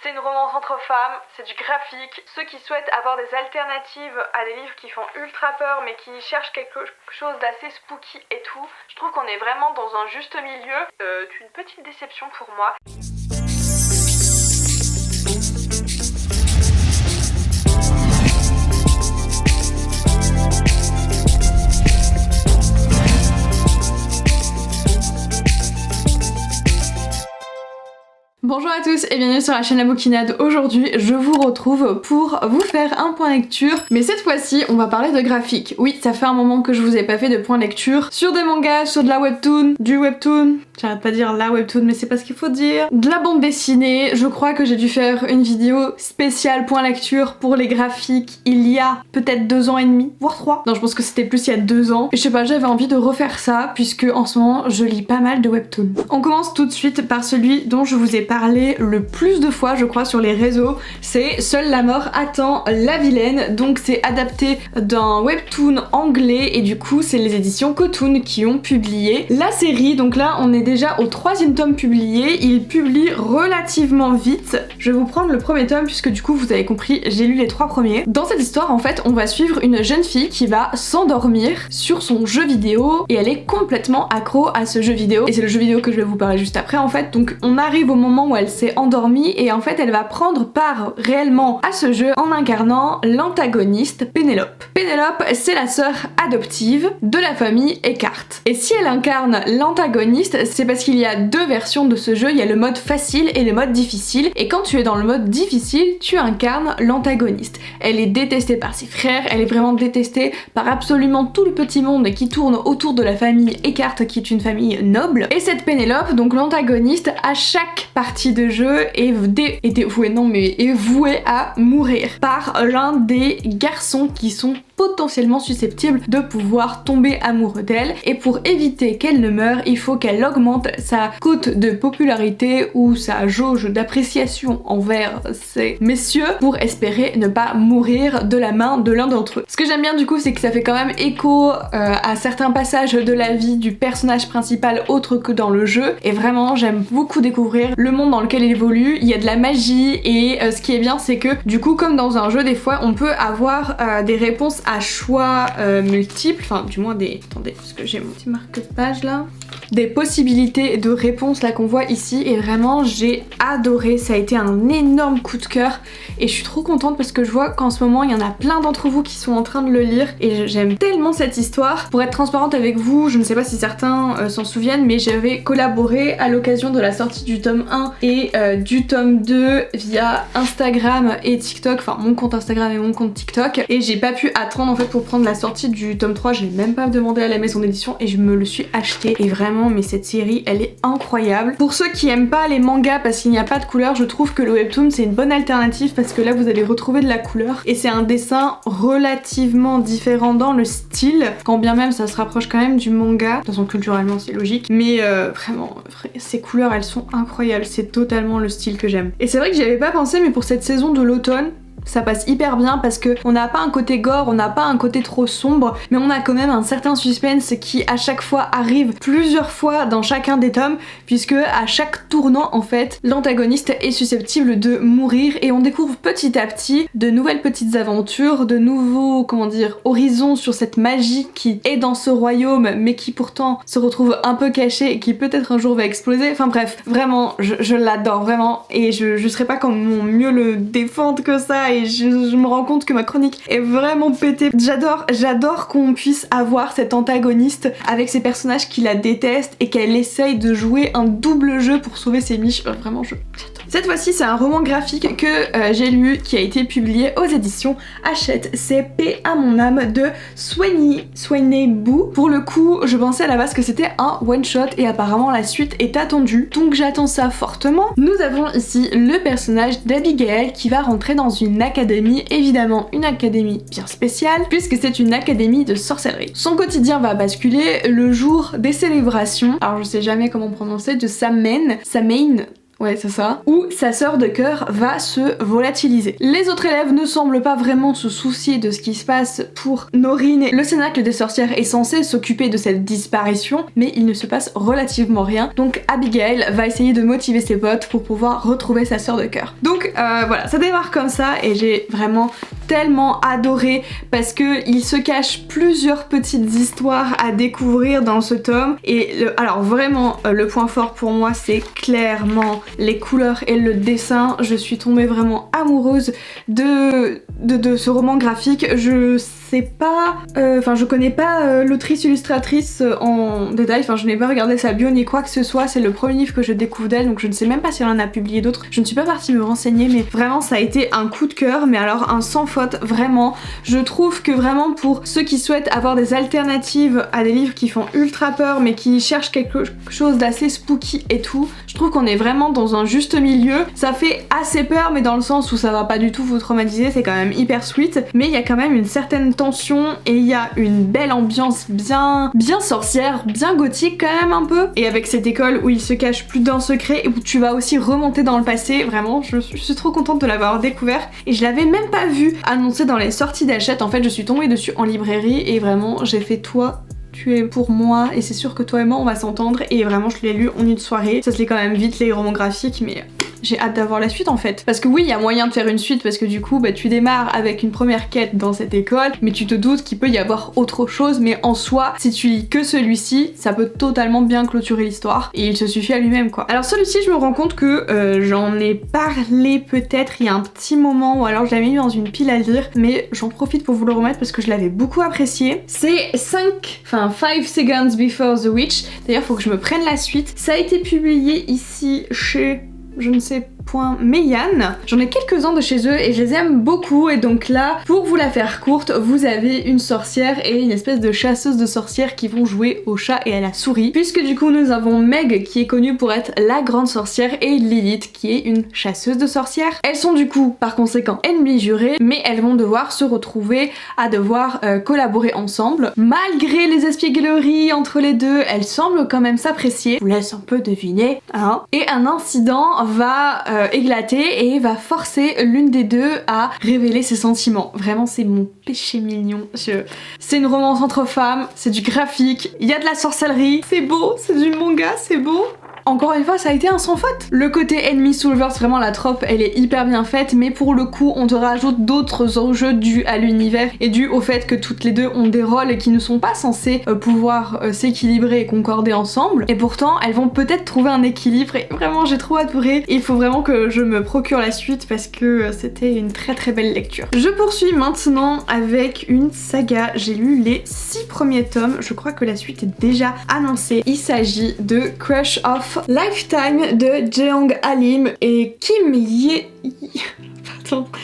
C'est une romance entre femmes, c'est du graphique. Ceux qui souhaitent avoir des alternatives à des livres qui font ultra peur mais qui cherchent quelque chose d'assez spooky et tout, je trouve qu'on est vraiment dans un juste milieu. Une petite déception pour moi. Bonjour à tous et bienvenue sur la chaîne La Bouquinade. Aujourd'hui, je vous retrouve pour vous faire un point lecture. Mais cette fois-ci, on va parler de graphique. Oui, ça fait un moment que je vous ai pas fait de point lecture sur des mangas, sur de la webtoon, du webtoon. J'arrête pas de dire la webtoon, mais c'est pas ce qu'il faut dire. De la bande dessinée. Je crois que j'ai dû faire une vidéo spéciale point lecture pour les graphiques il y a peut-être 2 ans et demi, voire 3. Non, je pense que c'était plus il y a 2 ans. Et je sais pas, j'avais envie de refaire ça puisque en ce moment, je lis pas mal de webtoon. On commence tout de suite par celui dont je vous ai parlé le plus de fois je crois sur les réseaux, c'est Seule la mort attend la vilaine. Donc c'est adapté d'un webtoon anglais et du coup c'est les éditions Cotoon qui ont publié la série. Donc là on est déjà au 3e tome publié, il publie relativement vite. Je vais vous prendre le premier tome puisque du coup vous avez compris, j'ai lu les 3 premiers. Dans cette histoire en fait on va suivre une jeune fille qui va s'endormir sur son jeu vidéo et elle est complètement accro à ce jeu vidéo et c'est le jeu vidéo que je vais vous parler juste après en fait. Donc on arrive au moment où elle s'est endormie et en fait elle va prendre part réellement à ce jeu en incarnant l'antagoniste Pénélope. Pénélope c'est la sœur adoptive de la famille Eckhart. Et si elle incarne l'antagoniste, c'est parce qu'il y a 2 versions de ce jeu, il y a le mode facile et le mode difficile et quand tu es dans le mode difficile, tu incarnes l'antagoniste. Elle est détestée par ses frères, elle est vraiment détestée par absolument tout le petit monde qui tourne autour de la famille Eckhart qui est une famille noble. Et cette Pénélope, donc l'antagoniste, à chaque partie de jeu est vouée à mourir par l'un des garçons qui sont potentiellement susceptibles de pouvoir tomber amoureux d'elle et pour éviter qu'elle ne meure, il faut qu'elle augmente sa cote de popularité ou sa jauge d'appréciation envers ces messieurs pour espérer ne pas mourir de la main de l'un d'entre eux. Ce que j'aime bien du coup c'est que ça fait quand même écho à certains passages de la vie du personnage principal autre que dans le jeu et vraiment j'aime beaucoup découvrir le monde dans lequel il évolue. Il y a de la magie et ce qui est bien c'est que du coup comme dans un jeu des fois on peut avoir des réponses à choix multiples, enfin du moins des... Attendez, parce que j'ai mon petit marque-page là. Des possibilités de réponses là qu'on voit ici et vraiment j'ai adoré, ça a été un énorme coup de cœur et je suis trop contente parce que je vois qu'en ce moment il y en a plein d'entre vous qui sont en train de le lire et j'aime tellement cette histoire. Pour être transparente avec vous, je ne sais pas si certains s'en souviennent mais j'avais collaboré à l'occasion de la sortie du tome 1 et du tome 2 via Instagram et TikTok, enfin mon compte Instagram et mon compte TikTok et j'ai pas pu attendre en fait pour prendre la sortie du tome 3, j'ai même pas demandé à la maison d'édition et je me le suis acheté et vraiment mais cette série elle est incroyable. Pour ceux qui aiment pas les mangas parce qu'il n'y a pas de couleur, je trouve que le webtoon c'est une bonne alternative parce que là vous allez retrouver de la couleur et c'est un dessin relativement différent dans le style, quand bien même ça se rapproche quand même du manga, de toute façon culturellement c'est logique, mais vraiment ces couleurs elles sont incroyables, c'est totalement le style que j'aime. Et c'est vrai que j'y avais pas pensé mais pour cette saison de l'automne ça passe hyper bien parce que on n'a pas un côté gore, on n'a pas un côté trop sombre, mais on a quand même un certain suspense qui à chaque fois arrive plusieurs fois dans chacun des tomes, puisque à chaque tournant en fait, l'antagoniste est susceptible de mourir et on découvre petit à petit de nouvelles petites aventures, de nouveaux, comment dire, horizons sur cette magie qui est dans ce royaume mais qui pourtant se retrouve un peu cachée et qui peut-être un jour va exploser. Enfin bref, vraiment, je l'adore vraiment et je serais pas comment mieux le défendre que ça. Et je me rends compte que ma chronique est vraiment pétée. J'adore qu'on puisse avoir cet antagoniste avec ses personnages qui la détestent et qu'elle essaye de jouer un double jeu pour sauver ses miches. Vraiment, j'adore. Cette fois-ci, c'est un roman graphique que j'ai lu qui a été publié aux éditions Hachette. C'est Paix à mon âme de Swainey Boo. Pour le coup, je pensais à la base que c'était un one-shot et apparemment la suite est attendue. Donc j'attends ça fortement. Nous avons ici le personnage d'Abigail qui va rentrer dans une académie, évidemment une académie bien spéciale puisque c'est une académie de sorcellerie. Son quotidien va basculer le jour des célébrations, alors je sais jamais comment prononcer, de Samhain, Ouais, c'est ça. Où sa sœur de cœur va se volatiliser. Les autres élèves ne semblent pas vraiment se soucier de ce qui se passe pour Norine. Le Cénacle des sorcières est censé s'occuper de cette disparition, mais il ne se passe relativement rien. Donc Abigail va essayer de motiver ses potes pour pouvoir retrouver sa sœur de cœur. Donc voilà, ça démarre comme ça et j'ai vraiment tellement adoré parce que il se cache plusieurs petites histoires à découvrir dans ce tome. Et alors vraiment, le point fort pour moi, c'est clairement les couleurs et le dessin. Je suis tombée vraiment amoureuse de ce roman graphique. Je sais pas, je connais pas l'autrice illustratrice en détail, enfin je n'ai pas regardé sa bio ni quoi que ce soit, c'est le premier livre que je découvre d'elle, donc je ne sais même pas si elle en a publié d'autres, je ne suis pas partie me renseigner, mais vraiment ça a été un coup de cœur, mais alors un sans faute, vraiment. Je trouve que vraiment pour ceux qui souhaitent avoir des alternatives à des livres qui font ultra peur, mais qui cherchent quelque chose d'assez spooky et tout, je trouve qu'on est vraiment dans un juste milieu. Ça fait assez peur, mais dans le sens où ça va pas du tout vous traumatiser, c'est quand même hyper sweet, mais il y a quand même une certaine tension et il y a une belle ambiance bien sorcière, bien gothique quand même un peu. Et avec cette école où il se cache plus d'un secret et où tu vas aussi remonter dans le passé, vraiment je suis trop contente de l'avoir découvert et je l'avais même pas vu annoncé dans les sorties d'Hachette. En fait je suis tombée dessus en librairie et vraiment j'ai fait toi tu es pour moi et c'est sûr que toi et moi on va s'entendre, et vraiment je l'ai lu en une soirée. Ça se lit quand même vite les romans graphiques, mais j'ai hâte d'avoir la suite en fait. Parce que oui, il y a moyen de faire une suite parce que du coup, tu démarres avec une première quête dans cette école, mais tu te doutes qu'il peut y avoir autre chose, mais en soi, si tu lis que celui-ci, ça peut totalement bien clôturer l'histoire et il se suffit à lui-même quoi. Alors celui-ci, je me rends compte que j'en ai parlé peut-être il y a un petit moment, ou alors je l'avais mis dans une pile à lire, mais j'en profite pour vous le remettre parce que je l'avais beaucoup apprécié. C'est 5 Seconds Before the Witch. D'ailleurs, faut que je me prenne la suite. Ça a été publié ici chez je ne sais point Meian. J'en ai quelques-uns de chez eux et je les aime beaucoup, et donc là, pour vous la faire courte, vous avez une sorcière et une espèce de chasseuse de sorcières qui vont jouer au chat et à la souris, puisque du coup nous avons Meg qui est connue pour être la grande sorcière et Lilith qui est une chasseuse de sorcières. Elles sont du coup par conséquent ennemies jurées, mais elles vont devoir se retrouver à devoir collaborer ensemble. Malgré les espiègleries entre les deux, elles semblent quand même s'apprécier. Je vous laisse un peu deviner, hein. Et un incident va éclater et va forcer l'une des deux à révéler ses sentiments. Vraiment, c'est mon péché mignon. C'est une romance entre femmes, c'est du graphique, il y a de la sorcellerie, c'est beau, c'est du manga, c'est beau. Encore une fois, ça a été un sans faute. Le côté enemy soulverse, vraiment la trope, elle est hyper bien faite, mais pour le coup, on te rajoute d'autres enjeux dus à l'univers et dus au fait que toutes les deux ont des rôles qui ne sont pas censés pouvoir s'équilibrer et concorder ensemble. Et pourtant, elles vont peut-être trouver un équilibre et vraiment, j'ai trop adoré. Il faut vraiment que je me procure la suite parce que c'était une très très belle lecture. Je poursuis maintenant avec une saga. J'ai lu les 6 premiers tomes. Je crois que la suite est déjà annoncée. Il s'agit de Crush of Lifetime de Jeong Halim et Kim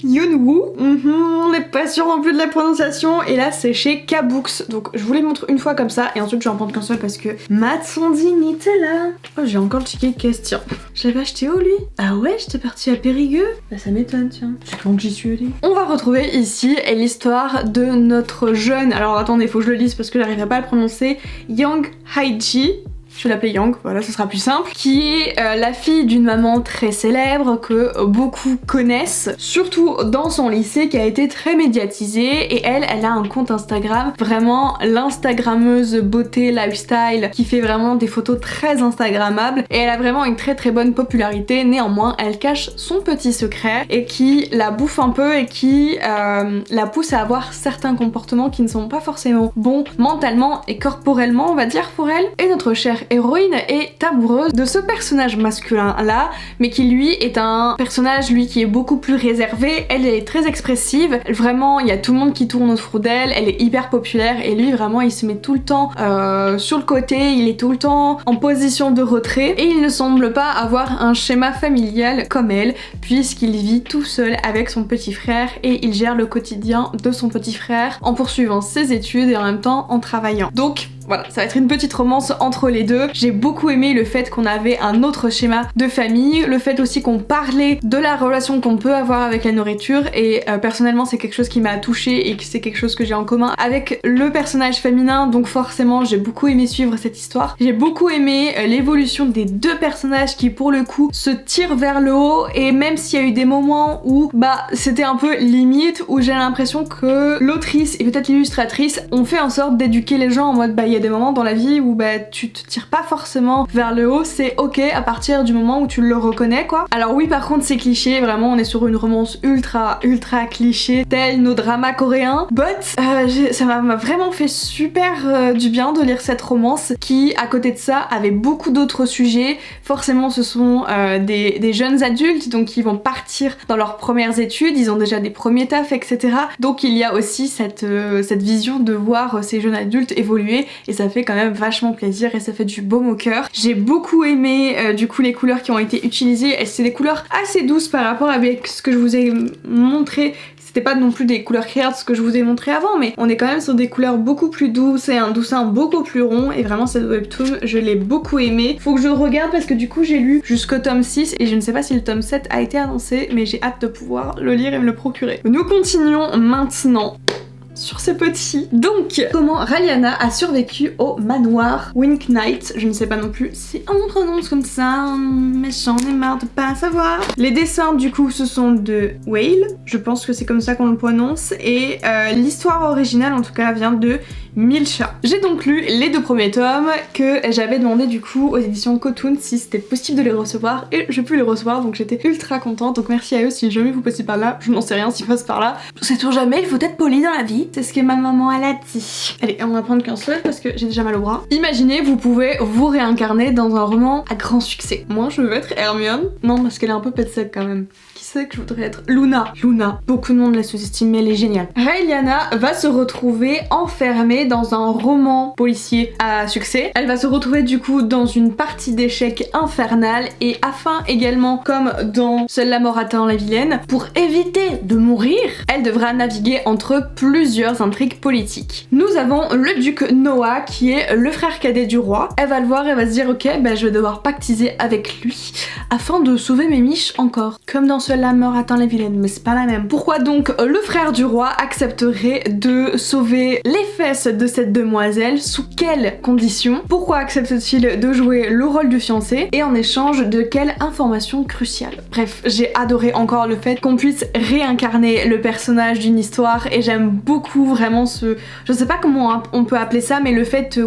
Yoon-woo. On n'est pas sûr non plus de la prononciation, et là c'est chez K-Books. Donc je vous les montre une fois comme ça et ensuite je vais en prendre qu'un seul parce que Matsondine était là. Oh, j'ai encore le ticket de question. Je l'avais acheté où lui? Ah ouais, j'étais partie à Périgueux? Bah ça m'étonne, tiens. C'est quand j'y suis allée. On va retrouver ici l'histoire de notre jeune, alors attendez, faut que je le lise parce que j'arriverai pas à le prononcer, Yang Haiji. Je vais l'appeler Yang, voilà, ce sera plus simple. Qui est la fille d'une maman très célèbre que beaucoup connaissent, surtout dans son lycée qui a été très médiatisé. Et elle a un compte Instagram, vraiment l'instagrammeuse beauté lifestyle qui fait vraiment des photos très instagrammables. Et elle a vraiment une très très bonne popularité. Néanmoins, elle cache son petit secret et qui la bouffe un peu et qui la pousse à avoir certains comportements qui ne sont pas forcément bons mentalement et corporellement, on va dire, pour elle. Et notre chère héroïne est amoureuse de ce personnage masculin là, mais qui lui est un personnage qui est beaucoup plus réservé. Elle est très expressive, vraiment il y a tout le monde qui tourne autour d'elle, elle est hyper populaire, et lui vraiment il se met tout le temps sur le côté, il est tout le temps en position de retrait, et il ne semble pas avoir un schéma familial comme elle, puisqu'il vit tout seul avec son petit frère et il gère le quotidien de son petit frère en poursuivant ses études et en même temps en travaillant. Donc Voilà, ça va être une petite romance entre les deux. J'ai beaucoup aimé le fait qu'on avait un autre schéma de famille, le fait aussi qu'on parlait de la relation qu'on peut avoir avec la nourriture et personnellement c'est quelque chose qui m'a touchée et que c'est quelque chose que j'ai en commun avec le personnage féminin, donc forcément j'ai beaucoup aimé suivre cette histoire. J'ai beaucoup aimé l'évolution des deux personnages qui pour le coup se tirent vers le haut, et même s'il y a eu des moments où c'était un peu limite, où j'ai l'impression que l'autrice et peut-être l'illustratrice ont fait en sorte d'éduquer les gens en mode il y a des moments dans la vie où tu te tires pas forcément vers le haut, c'est ok à partir du moment où tu le reconnais quoi. Alors oui par contre c'est cliché, vraiment on est sur une romance ultra cliché tel nos dramas coréens, but ça m'a vraiment fait super du bien de lire cette romance qui à côté de ça avait beaucoup d'autres sujets. Forcément ce sont des jeunes adultes donc qui vont partir dans leurs premières études, ils ont déjà des premiers tafs etc. Donc il y a aussi cette vision de voir ces jeunes adultes évoluer et ça fait quand même vachement plaisir et ça fait du baume au cœur. J'ai beaucoup aimé du coup les couleurs qui ont été utilisées, et c'est des couleurs assez douces par rapport avec ce que je vous ai montré. C'était pas non plus des couleurs claires ce que je vous ai montré avant, mais on est quand même sur des couleurs beaucoup plus douces et un doussin beaucoup plus rond, et vraiment cette webtoon je l'ai beaucoup aimé. Faut que je regarde parce que du coup j'ai lu jusqu'au tome 6 et je ne sais pas si le tome 7 a été annoncé, mais j'ai hâte de pouvoir le lire et me le procurer. Nous continuons maintenant sur ces petits. Donc, comment Raeliana a survécu au manoir Wink Night. Je ne sais pas non plus si on prononce comme ça, mais j'en ai marre de pas savoir. Les dessins du coup ce sont de Whale, je pense que c'est comme ça qu'on le prononce, et l'histoire originale en tout cas vient de Milcha. J'ai donc lu les 2 premiers tomes que j'avais demandé du coup aux éditions Cotoon si c'était possible de les recevoir, et j'ai pu les recevoir donc j'étais ultra contente, donc merci à eux si jamais vous passez par là, je n'en sais rien s'ils passent par là. C'est toujours jamais, il faut être poli dans la vie. C'est ce que ma maman elle a dit. Allez, on va prendre qu'un seul parce que j'ai déjà mal au bras. Imaginez, vous pouvez vous réincarner dans un roman à grand succès. Moi, je veux être Hermione. Non, parce qu'elle est un peu pète sec quand même. Qui sait que je voudrais être Luna. Beaucoup de monde la sous-estime, mais elle est géniale. Raeliana va se retrouver enfermée dans un roman policier à succès. Elle va se retrouver du coup dans une partie d'échecs infernale, et afin également, comme dans Seule la mort atteint la vilaine, pour éviter de mourir, elle devra naviguer entre plusieurs intrigues politiques. Nous avons le duc Noah qui est le frère cadet du roi. Elle va le voir et va se dire ok je vais devoir pactiser avec lui afin de sauver mes miches encore. Comme dans Seule la mort atteint la vilaine, mais c'est pas la même. Pourquoi donc le frère du roi accepterait de sauver les fesses de cette demoiselle? Sous quelles conditions? Pourquoi accepte-t-il de jouer le rôle du fiancé? Et en échange de quelle information cruciale? Bref, j'ai adoré encore le fait qu'on puisse réincarner le personnage d'une histoire, et j'aime beaucoup vraiment je sais pas comment on peut appeler ça, mais le fait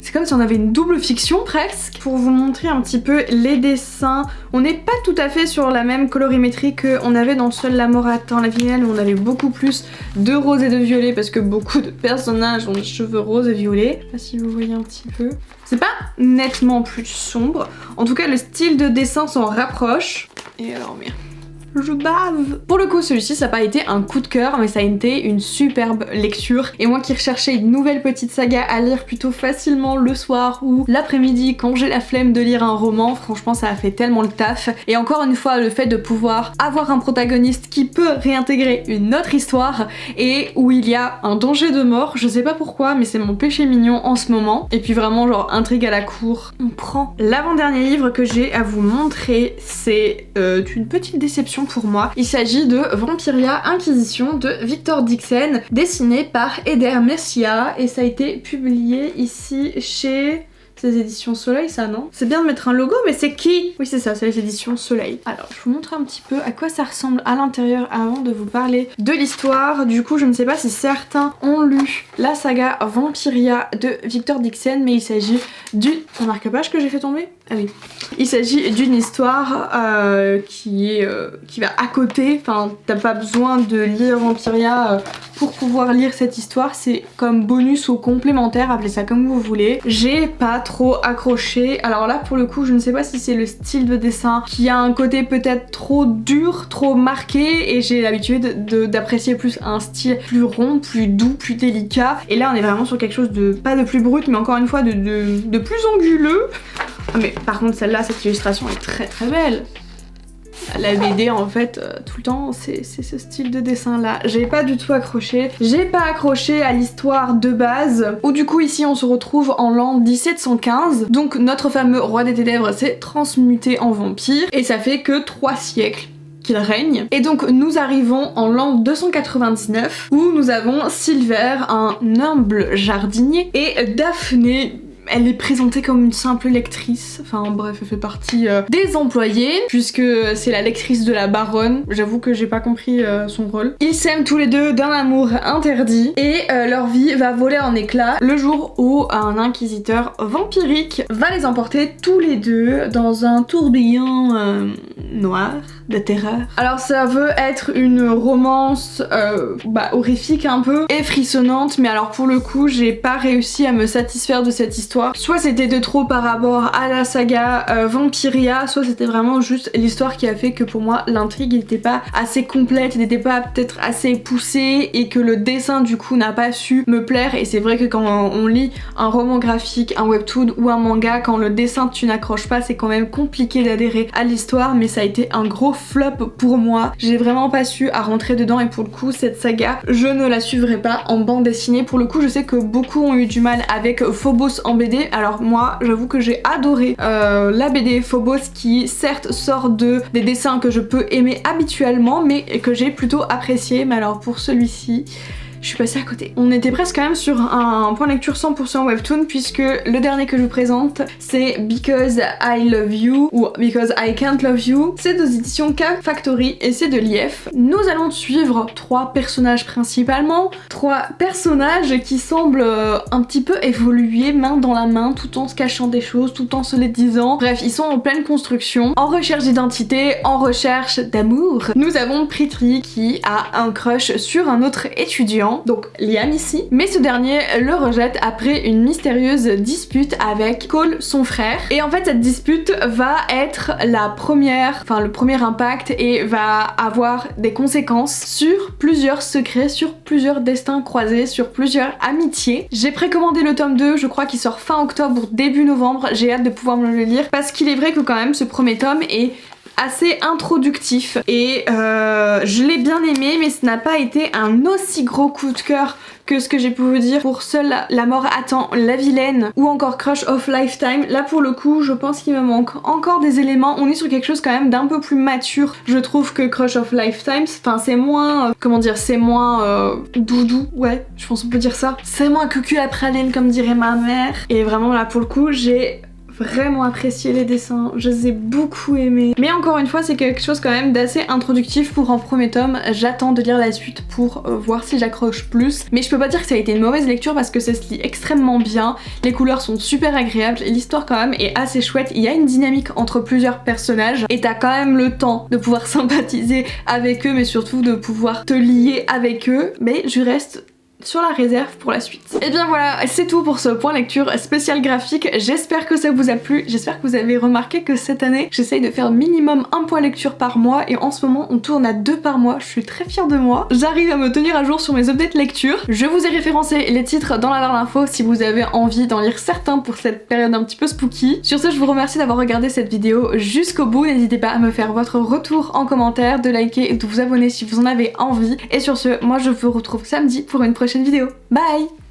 c'est comme si on avait une double fiction presque. Pour vous montrer un petit peu les dessins, on n'est pas tout à fait sur la même colorimétrie qu'on avait dans Seule la mort atteint la vilaine, où on avait beaucoup plus de rose et de violet parce que beaucoup de personnages ont des cheveux roses et violets. Je sais pas si vous voyez un petit peu. C'est pas nettement plus sombre. En tout cas, le style de dessin s'en rapproche. Et alors, merde. Je bave. Pour le coup, celui-ci, ça n'a pas été un coup de cœur, mais ça a été une superbe lecture. Et moi qui recherchais une nouvelle petite saga à lire plutôt facilement le soir ou l'après-midi quand j'ai la flemme de lire un roman, franchement ça a fait tellement le taf. Et encore une fois, le fait de pouvoir avoir un protagoniste qui peut réintégrer une autre histoire et où il y a un danger de mort, je sais pas pourquoi, mais c'est mon péché mignon en ce moment. Et puis vraiment genre intrigue à la cour, on prend. L'avant-dernier livre que j'ai à vous montrer, c'est une petite déception pour moi. Il s'agit de Vampiria Inquisition de Victor Dixon, dessiné par Eder Messia, et ça a été publié ici chez... C'est les éditions Soleil, ça, non? C'est bien de mettre un logo, mais c'est qui? Oui, c'est ça, c'est les éditions Soleil. Alors, je vous montre un petit peu à quoi ça ressemble à l'intérieur avant de vous parler de l'histoire. Du coup, je ne sais pas si certains ont lu la saga Vampiria de Victor Dixon, mais il s'agit d'une... Un marque-page que j'ai fait tomber? Ah oui. Il s'agit d'une histoire qui va à côté. Enfin, t'as pas besoin de lire Vampiria pour pouvoir lire cette histoire. C'est comme bonus ou complémentaire, appelez ça comme vous voulez. J'ai pas trop accroché. Alors là, pour le coup, je ne sais pas si c'est le style de dessin qui a un côté peut-être trop dur, trop marqué, et j'ai l'habitude d'apprécier plus un style plus rond, plus doux, plus délicat. Et là, on est vraiment sur quelque chose de, pas de plus brut, mais encore une fois de plus anguleux. Ah mais par contre celle-là, cette illustration est très très belle. la BD en fait tout le temps c'est ce style de dessin là. J'ai pas du tout accroché. J'ai pas accroché à l'histoire de base où du coup ici on se retrouve en l'an 1715. Donc notre fameux roi des ténèbres s'est transmuté en vampire et ça fait que 3 siècles qu'il règne. Et donc nous arrivons en l'an 299 où nous avons Silver, un humble jardinier, et Daphné. Elle est présentée comme une simple lectrice, enfin bref, elle fait partie des employés, puisque c'est la lectrice de la baronne. J'avoue que j'ai pas compris son rôle. Ils s'aiment tous les deux d'un amour interdit, et leur vie va voler en éclats le jour où un inquisiteur vampirique va les emporter tous les deux dans un tourbillon noir de terreur. Alors ça veut être une romance horrifique un peu, et frissonnante, mais alors pour le coup j'ai pas réussi à me satisfaire de cette histoire. Soit c'était de trop par rapport à la saga Vampiria, soit c'était vraiment juste l'histoire qui a fait que pour moi l'intrigue n'était pas assez complète, n'était pas peut-être assez poussée, et que le dessin du coup n'a pas su me plaire. Et c'est vrai que quand on lit un roman graphique, un webtoon ou un manga, quand le dessin tu n'accroches pas, c'est quand même compliqué d'adhérer à l'histoire, mais ça a été un gros flop pour moi. J'ai vraiment pas su à rentrer dedans, et pour le coup cette saga je ne la suivrai pas en bande dessinée. Pour le coup je sais que beaucoup ont eu du mal avec Phobos en BD. Alors moi j'avoue que j'ai adoré la BD Phobos, qui certes sort des dessins que je peux aimer habituellement mais que j'ai plutôt apprécié, mais alors pour celui-ci je suis passée à côté. On était presque quand même sur un point de lecture 100% webtoon, puisque le dernier que je vous présente c'est Because I Love You ou Because I Can't Love You. C'est aux éditions K Factory et c'est de l'IF. Nous allons suivre 3 personnages principalement, 3 personnages qui semblent un petit peu évoluer main dans la main, tout en se cachant des choses, tout en se les disant. Bref, ils sont en pleine construction, en recherche d'identité, en recherche d'amour. Nous avons Pritri qui a un crush sur un autre étudiant, donc Liam ici, mais ce dernier le rejette après une mystérieuse dispute avec Cole, son frère. Et en fait cette dispute va être le premier impact, et va avoir des conséquences sur plusieurs secrets, sur plusieurs destins croisés, sur plusieurs amitiés. J'ai précommandé le tome 2, je crois qu'il sort fin octobre ou début novembre. J'ai hâte de pouvoir me le lire, parce qu'il est vrai que quand même ce premier tome est assez introductif, et je l'ai bien aimé, mais ce n'a pas été un aussi gros coup de cœur que ce que j'ai pu vous dire pour Seule la mort attend la vilaine ou encore Crush of Lifetime. Là pour le coup je pense qu'il me manque encore des éléments. On est sur quelque chose quand même d'un peu plus mature, je trouve, que Crush of Lifetime. Enfin c'est moins c'est moins doudou, ouais je pense qu'on peut dire ça, c'est moins cucu à praline comme dirait ma mère. Et vraiment là pour le coup j'ai vraiment apprécié les dessins, je les ai beaucoup aimés. Mais encore une fois c'est quelque chose quand même d'assez introductif pour un premier tome. J'attends de lire la suite pour voir si j'accroche plus. Mais je peux pas dire que ça a été une mauvaise lecture, parce que ça se lit extrêmement bien, les couleurs sont super agréables, l'histoire quand même est assez chouette, il y a une dynamique entre plusieurs personnages et t'as quand même le temps de pouvoir sympathiser avec eux, mais surtout de pouvoir te lier avec eux. Mais je reste sur la réserve pour la suite. Et bien voilà, c'est tout pour ce point lecture spécial graphique. J'espère que ça vous a plu, j'espère que vous avez remarqué que cette année j'essaye de faire minimum un point lecture par mois, et en ce moment on tourne à 2 par mois. Je suis très fière de moi, j'arrive à me tenir à jour sur mes updates lecture. Je vous ai référencé les titres dans la barre d'infos si vous avez envie d'en lire certains pour cette période un petit peu spooky. Sur ce je vous remercie d'avoir regardé cette vidéo jusqu'au bout, n'hésitez pas à me faire votre retour en commentaire, de liker et de vous abonner si vous en avez envie. Et sur ce, moi je vous retrouve samedi pour une prochaine vidéo. Bye!